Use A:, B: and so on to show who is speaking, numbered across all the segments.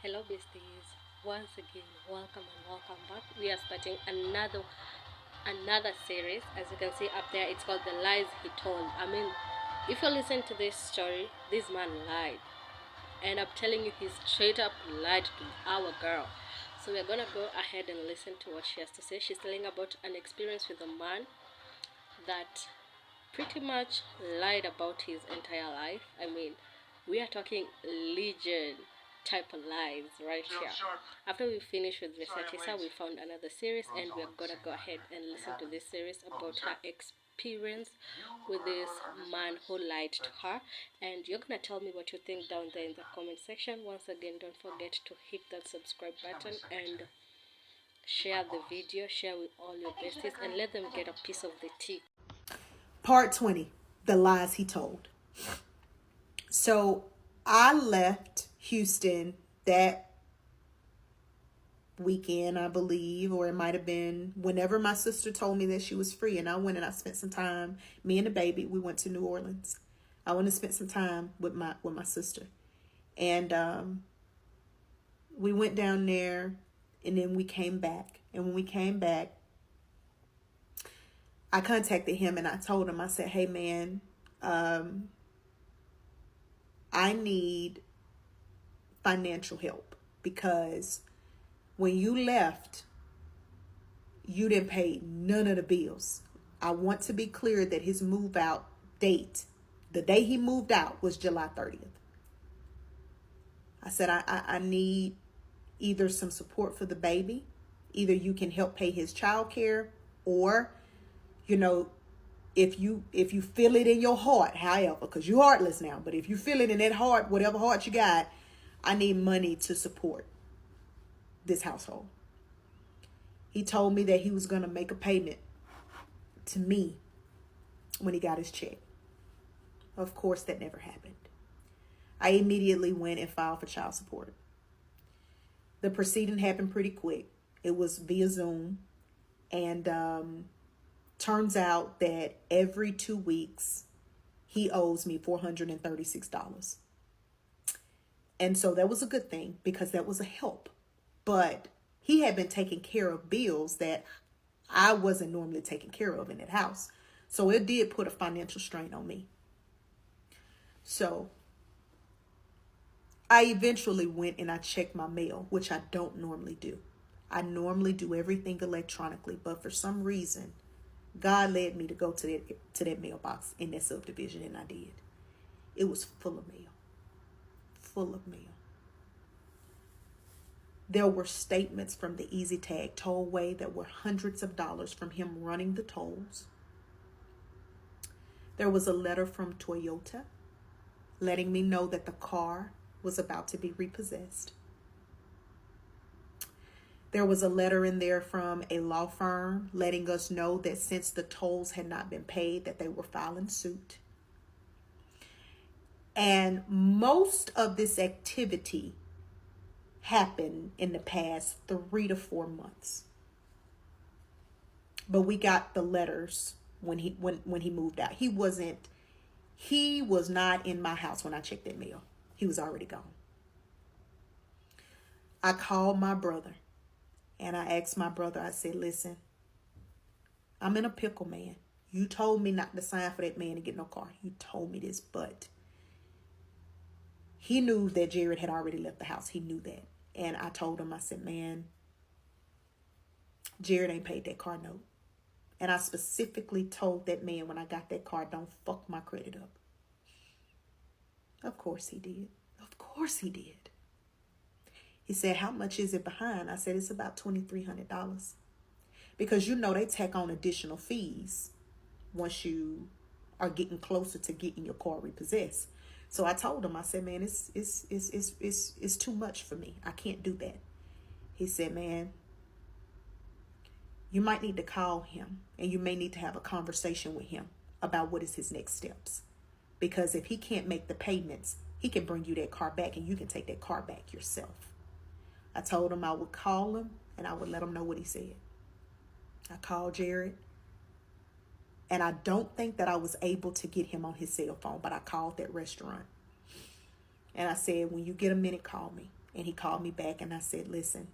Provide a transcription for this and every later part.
A: Hello besties, once again welcome and welcome back. We are starting another series. As you can see up there, it's called The Lies He Told. I mean, if you listen to this story, this man lied, and I'm telling you, he straight up lied to our girl. So we're gonna go ahead and listen to what she has to say. She's telling about an experience with a man that pretty much lied about his entire life. I mean, we are talking legion type of lies right here. After we finish with Vesatisa, we found another series, and we're gonna go ahead and listen to this series about her experience with this man who lied to her. And you're gonna tell me what you think down there in the comment section. Once again, don't forget to hit that subscribe button and share the video, share with all your besties, and let them get a piece of the tea.
B: Part 20, the lies he told. So I left Houston that weekend, I believe, or it might have been whenever my sister told me that she was free. And I went and I spent some time, me and the baby, we went to New Orleans. I went and spent some time with my sister. And we went down there and then we came back. And when we came back, I contacted him and I told him, I said, hey man, I need financial help because when you left, you didn't pay none of the bills. I want to be clear that his move out date, the day he moved out, was July 30th. I said, I need either some support for the baby, either you can help pay his child care, or, you know, if you feel it in your heart, however, because you're heartless now, but if you feel it in that heart, whatever heart you got, I need money to support this household. He told me that he was going to make a payment to me when he got his check. Of course, that never happened. I immediately went and filed for child support. The proceeding happened pretty quick. It was via Zoom, and turns out that every 2 weeks, he owes me $436. And so that was a good thing because that was a help. But he had been taking care of bills that I wasn't normally taking care of in that house. So it did put a financial strain on me. So I eventually went and I checked my mail, which I don't normally do. I normally do everything electronically, but for some reason, God led me to go to that mailbox in that subdivision, and I did. It was full of mail. Full of mail. There were statements from the Easy Tag Tollway that were hundreds of dollars from him running the tolls. There was a letter from Toyota letting me know that the car was about to be repossessed. There was a letter in there from a law firm letting us know that since the tolls had not been paid, that they were filing suit. And most of this activity happened in the past 3 to 4 months. But we got the letters when he moved out. He was not in my house when I checked that mail. He was already gone. I called my brother and I asked my brother, I said, listen, I'm in a pickle, man. You told me not to sign for that man to get no car. You told me this, but he knew that Jared had already left the house. He knew that. And I told him, I said, man, Jared ain't paid that car note. And I specifically told that man when I got that car, don't fuck my credit up. Of course he did. Of course he did. He said, how much is it behind? I said, it's about $2,300. Because, you know, they tack on additional fees once you are getting closer to getting your car repossessed. So I told him, I said, man, it's too much for me. I can't do that. He said, man, you might need to call him and you may need to have a conversation with him about what is his next steps. Because if he can't make the payments, he can bring you that car back and you can take that car back yourself. I told him I would call him and I would let him know what he said. I called Jared. And I don't think that I was able to get him on his cell phone, but I called that restaurant. And I said, when you get a minute, call me. And he called me back and I said, listen,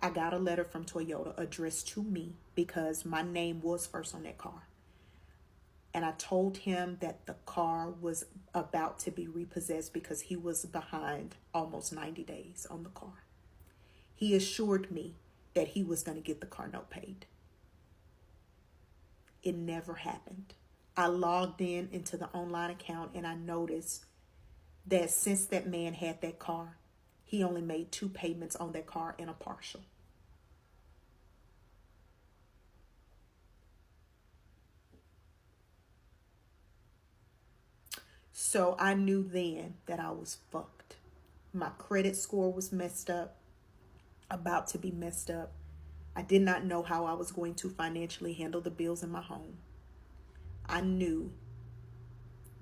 B: I got a letter from Toyota addressed to me because my name was first on that car. And I told him that the car was about to be repossessed because he was behind almost 90 days on the car. He assured me that he was going to get the car note paid. It never happened. I logged into the online account and I noticed that since that man had that car, he only made 2 payments on that car and a partial. So I knew then that I was fucked. My credit score was messed up, about to be messed up. I did not know how I was going to financially handle the bills in my home. I knew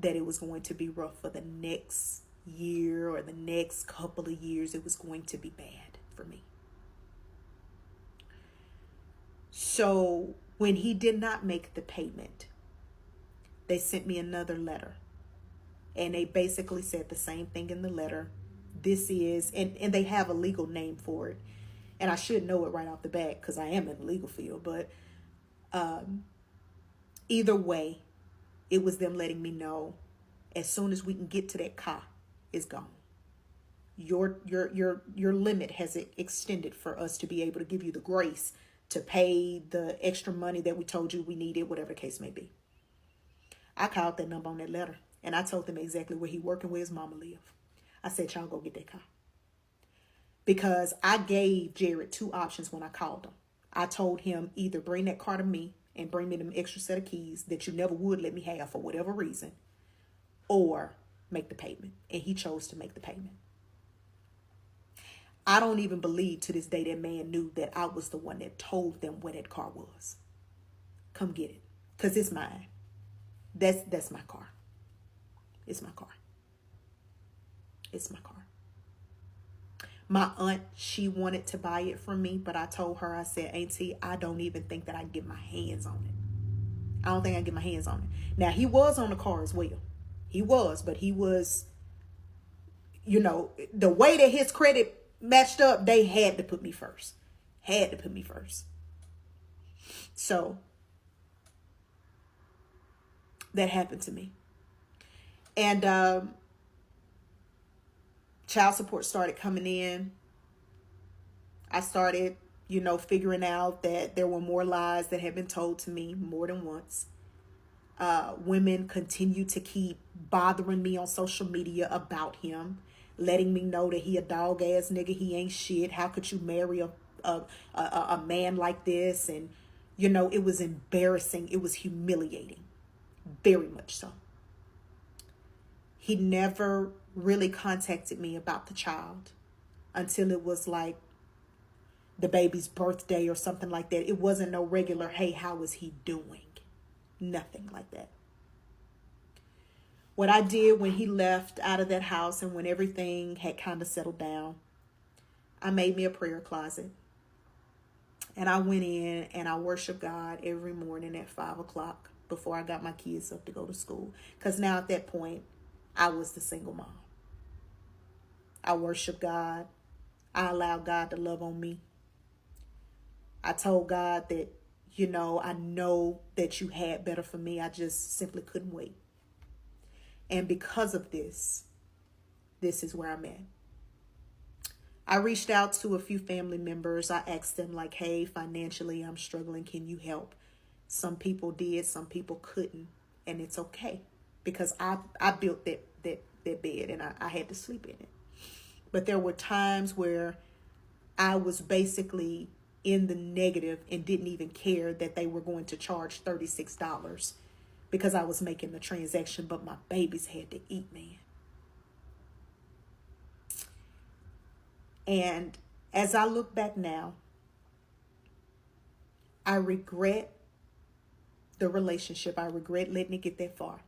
B: that it was going to be rough for the next year or the next couple of years. It was going to be bad for me. So when he did not make the payment, they sent me another letter. And they basically said the same thing in the letter. This is, and they have a legal name for it. And I should know it right off the bat because I am in the legal field. But either way, it was them letting me know as soon as we can get to that car, it's gone. Your limit has extended for us to be able to give you the grace to pay the extra money that we told you we needed, whatever the case may be. I called that number on that letter and I told them exactly where he worked and where his mama live. I said, y'all go get that car. Because I gave Jared 2 options when I called him. I told him either bring that car to me and bring me them extra set of keys that you never would let me have for whatever reason, or make the payment. And he chose to make the payment. I don't even believe to this day that man knew that I was the one that told them where that car was. Come get it. Because it's mine. That's my car. It's my car. It's my car. My aunt, she wanted to buy it from me, but I told her, I said, Auntie, I don't even think that I can get my hands on it. I don't think I can get my hands on it. Now, he was on the car as well. He was, but he was, you know, the way that his credit matched up, they had to put me first. Had to put me first. So, that happened to me. And child support started coming in. I started, you know, figuring out that there were more lies that had been told to me more than once. Women continued to keep bothering me on social media about him, letting me know that he a dog ass nigga, he ain't shit. How could you marry a man like this? And, you know, it was embarrassing. It was humiliating. Very much so. He never really contacted me about the child until it was like the baby's birthday or something like that. It wasn't no regular, hey, how is he doing? Nothing like that. What I did when he left out of that house and when everything had kind of settled down, I made me a prayer closet. And I went in and I worshiped God every morning at 5 o'clock before I got my kids up to go to school. Because now at that point, I was the single mom. I worship God. I allowed God to love on me. I told God that, you know, I know that you had better for me. I just simply couldn't wait. And because of this is where I'm at. I reached out to a few family members. I asked them like, hey, financially, I'm struggling. Can you help? Some people did, some people couldn't. And it's okay. Because I built that bed and I had to sleep in it. But there were times where I was basically in the negative and didn't even care that they were going to charge $36 because I was making the transaction, but my babies had to eat, man. And as I look back now, I regret the relationship. I regret letting it get that far.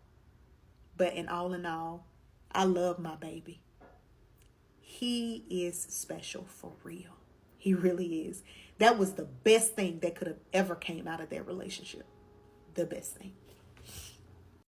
B: But in all, I love my baby. He is special for real. He really is. That was the best thing that could have ever came out of that relationship. The best thing.